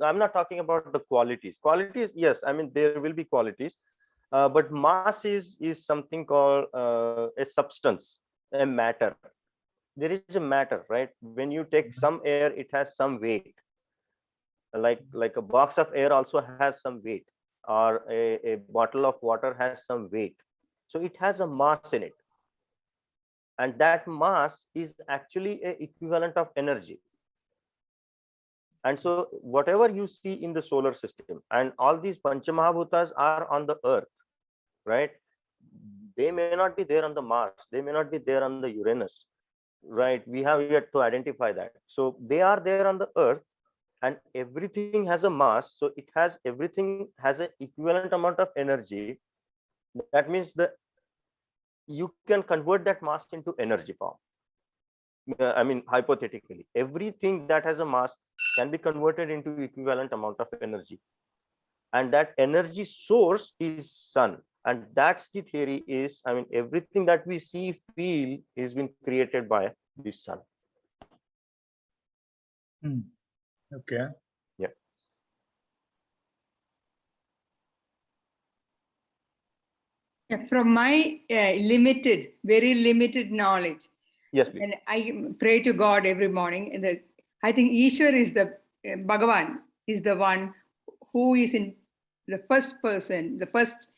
I'm not talking about the qualities. Qualities, yes, I mean there will be qualities, but mass is something called a substance, a matter. There is a matter, right? When you take some air, it has some weight. Like a box of air also has some weight, or a bottle of water has some weight. So it has a mass in it, and that mass is actually a equivalent of energy. And so whatever you see in the solar system, and all these Panchamahabhutas are on the earth, right? They may not be there on the Mars, they may not be there on the Uranus, right? We have yet to identify that. So they are there on the earth, and everything has a mass, so everything has an equivalent amount of energy. That means that you can convert that mass into energy form. I mean, hypothetically, everything that has a mass can be converted into equivalent amount of energy, and that energy source is sun. And that's the theory is, I mean, everything that we see, feel is been created by the sun. Okay. Yeah. From my very limited knowledge, yes, please. And I pray to God every morning, and I think Ishwar is Bhagavan is the one who is in the first person, the first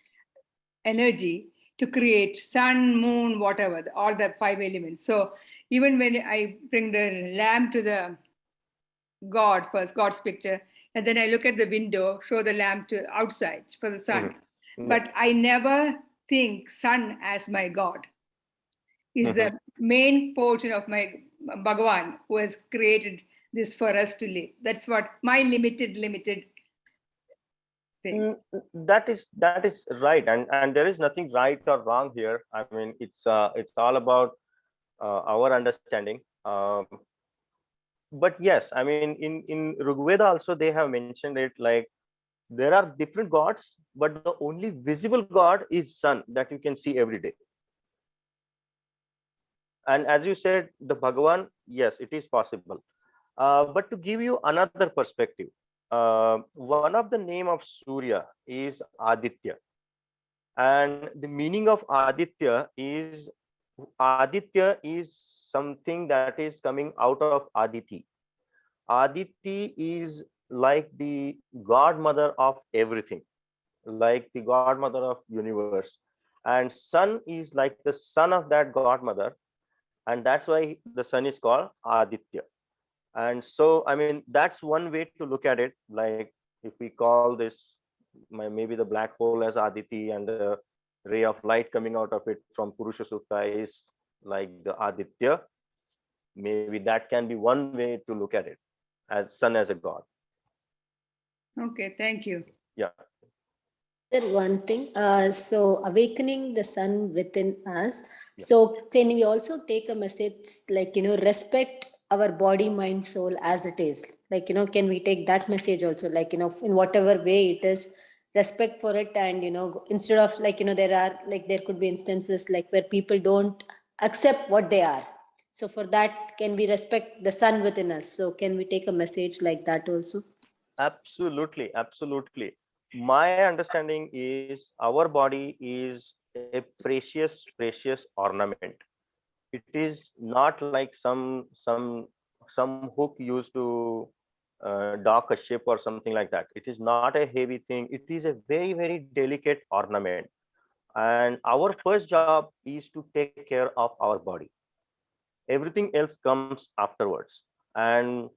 energy to create sun, moon, whatever, all the 5 elements. So even when I bring the lamp to the God first, God's picture, and then I look at the window, show the lamp to outside for the sun. But I never think sun as my God. Is the main portion of my Bhagavan who has created this for us to live. That's what my limited thing. That is right, and there is nothing right or wrong here. I mean, it's all about our understanding. But yes, I mean, in Rigveda also they have mentioned it, like there are different gods, but the only visible God is sun that you can see every day. And as you said, the Bhagavan, yes, it is possible. But to give you another perspective, one of the name of Surya is Aditya, and the meaning of Aditya is something that is coming out of Aditi. Aditi is like the godmother of everything, like the godmother of universe, and sun is like the son of that godmother, and that's why the sun is called Aditya. And so, I mean, that's one way to look at it. Like if we call this maybe the black hole as Aditi, and the ray of light coming out of it from Purusha Sukta is like the Aditya, maybe that can be one way to look at it, as sun as a god. Okay, thank you. Yeah. There one thing, so awakening the sun within us. Yeah. So can we also take a message like, respect our body, mind, soul as it is? Like, can we take that message also? Like, in whatever way it is, respect for it. And, instead of like, there could be instances like where people don't accept what they are. So for that, can we respect the sun within us? So can we take a message like that also? Absolutely, absolutely. My understanding is our body is a precious ornament. It is not like some hook used to dock a ship or something like that. It is not a heavy thing. It is a very delicate ornament, and our first job is to take care of our body. Everything else comes afterwards, and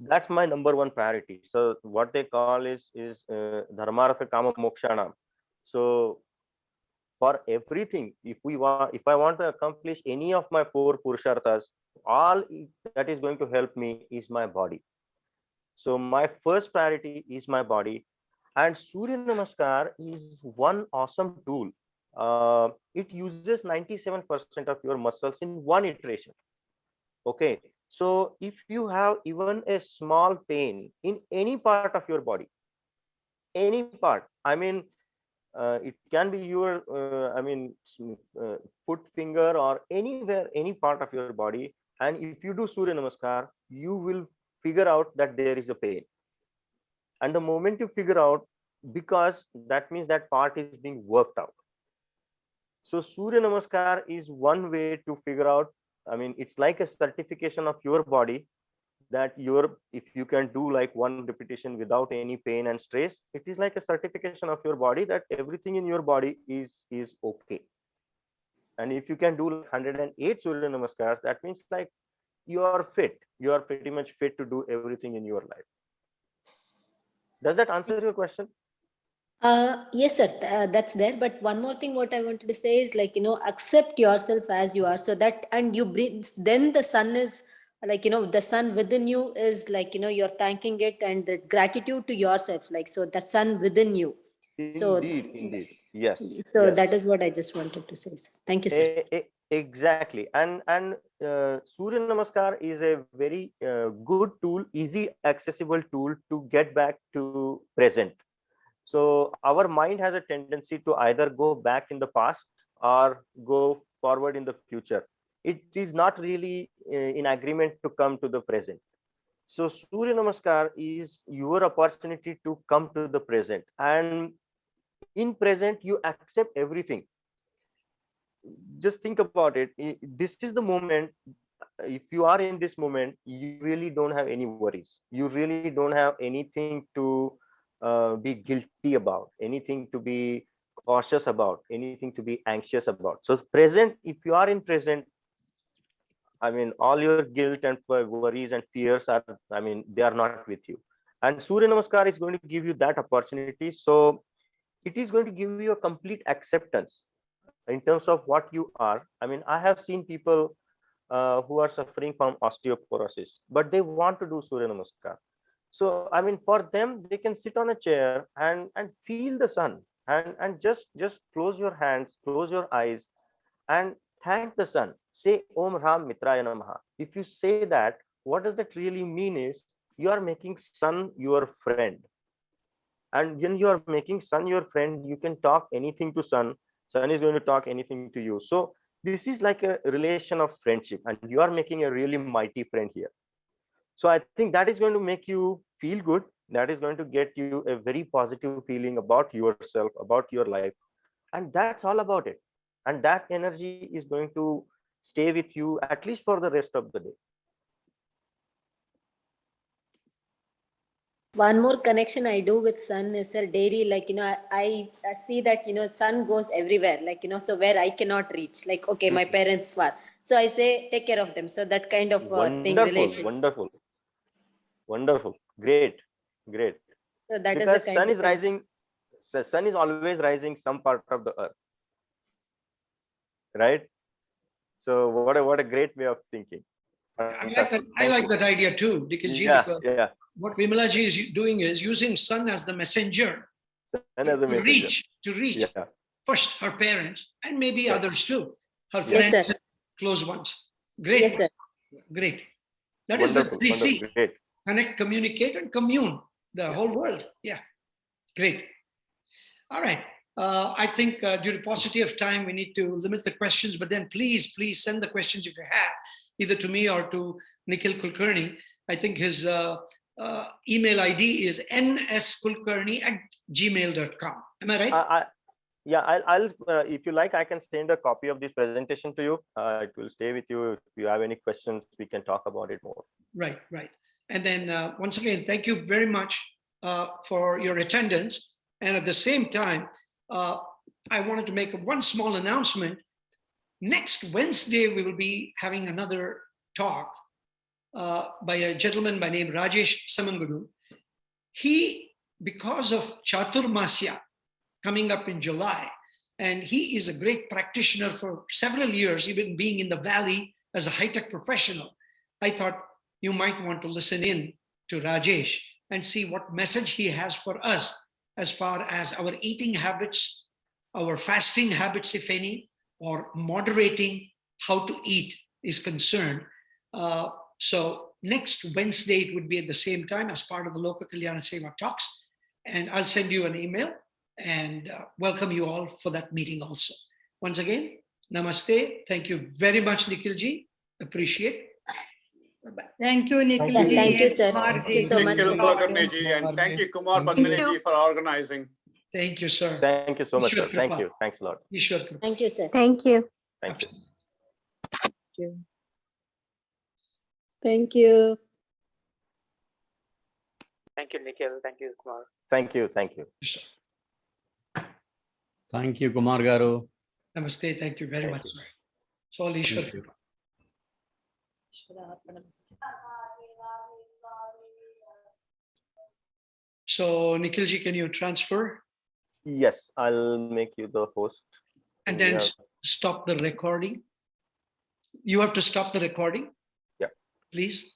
that's my number one priority. So what they call is dharmartha kama mokshanam. So for everything, if I want to accomplish any of my four purusharthas, all that is going to help me is my body. So my first priority is my body, and Surya Namaskar is one awesome tool. It uses 97% of your muscles in one iteration. Okay, so if you have even a small pain in any part of your body, any part, I mean, it can be your, foot, finger, or anywhere, any part of your body. And if you do Surya Namaskar, you will figure out that there is a pain. And the moment you figure out, because that means that part is being worked out. So Surya Namaskar is one way to figure out. I mean, it's like a certification of your body that if you can do like one repetition without any pain and stress, it is like a certification of your body that everything in your body is okay. And if you can do like 108 Surya Namaskars, that means like you are fit. You are pretty much fit to do everything in your life. Does that answer your question? Yes, sir. That's there. But one more thing, what I wanted to say is like, accept yourself as you are. So that, and you breathe, then the sun is like, the sun within you is like, you're thanking it, and the gratitude to yourself. Like, so the sun within you. Indeed. Yes. So yes. that is what I just wanted to say, sir. Thank you, sir. Exactly. And Surya Namaskar is a very good tool, easy accessible tool to get back to present. So our mind has a tendency to either go back in the past or go forward in the future. It is not really in agreement to come to the present. So Surya Namaskar is your opportunity to come to the present, and in present you accept everything. Just think about it. This is the moment. If you are in this moment, you really don't have any worries. You really don't have anything to be guilty about, anything to be cautious about, anything to be anxious about. So present, if you are in present, I mean, all your guilt and worries and fears are, I mean, they are not with you. And Surya Namaskar is going to give you that opportunity. So it is going to give you a complete acceptance in terms of what you are. I mean, I have seen people who are suffering from osteoporosis, but they want to do Surya Namaskar. So, I mean, for them, they can sit on a chair and feel the sun, and just close your hands, close your eyes, and thank the sun. Say Om Ram Mitraya Namaha. If you say that, what does that really mean is you are making sun your friend. And when you are making sun your friend, you can talk anything to sun. Sun is going to talk anything to you. So this is like a relation of friendship, and you are making a really mighty friend here. So I think that is going to make you feel good. That is going to get you a very positive feeling about yourself, about your life. And that's all about it. And that energy is going to stay with you at least for the rest of the day. One more connection I do with sun is a daily, like, I see that, sun goes everywhere, like, so where I cannot reach, like, okay, my parents far. So I say, take care of them. So that kind of thing, relation. Wonderful. Wonderful. Great. Great. So that Because is the kind sun of is rising, sun is always rising some part of the earth. Right? So what a great way of thinking. I like that idea too, Nikhilji, because what Vimalaji is doing is using sun as the messenger, to reach first her parents and maybe others too, her friends, close ones. Great. Yes, sir. Great. That is the 3C. Connect, communicate, and commune. The whole world. Yeah. Great. All right. I think due to paucity of time, we need to limit the questions, but then please send the questions if you have, either to me or to Nikhil Kulkarni. I think his email ID is nskulkarni@gmail.com. Am I right? I'll if you like, I can send a copy of this presentation to you. It will stay with you. If you have any questions, we can talk about it more. Right. And then once again, thank you very much for your attendance. And at the same time, I wanted to make one small announcement. Next Wednesday, we will be having another talk by a gentleman by name Rajesh Samangudu. He, because of Chaturmasya coming up in July, and he is a great practitioner for several years, even being in the Valley as a high-tech professional. I thought you might want to listen in to Rajesh and see what message he has for us as far as our eating habits, our fasting habits, if any, or moderating how to eat is concerned. So next Wednesday, it would be at the same time as part of the Loka Kalyana Seva Talks. And I'll send you an email and welcome you all for that meeting also. Once again, namaste. Thank you very much, Nikhilji. Appreciate. Bye-bye. Thank you, Nikhilji. Thank you, sir. Thank you so much. Nikhil Kulkarni, and thank you, Kumar Padmaniji, for organizing. Thank you, sir. Thank you so much, sir. Thank you. Thanks a lot. Thank you, sir. Thank you. Thank you. Thank you. Thank you, Nikhil. Thank you, Kumar. Thank you. Thank you. Thank you, Kumar Garu. Namaste. Thank you very much, sir. So, all Ishwar. So, Nikhilji, can you transfer? Yes, I'll make you the host. And then stop the recording. You have to stop the recording. Yeah. Please.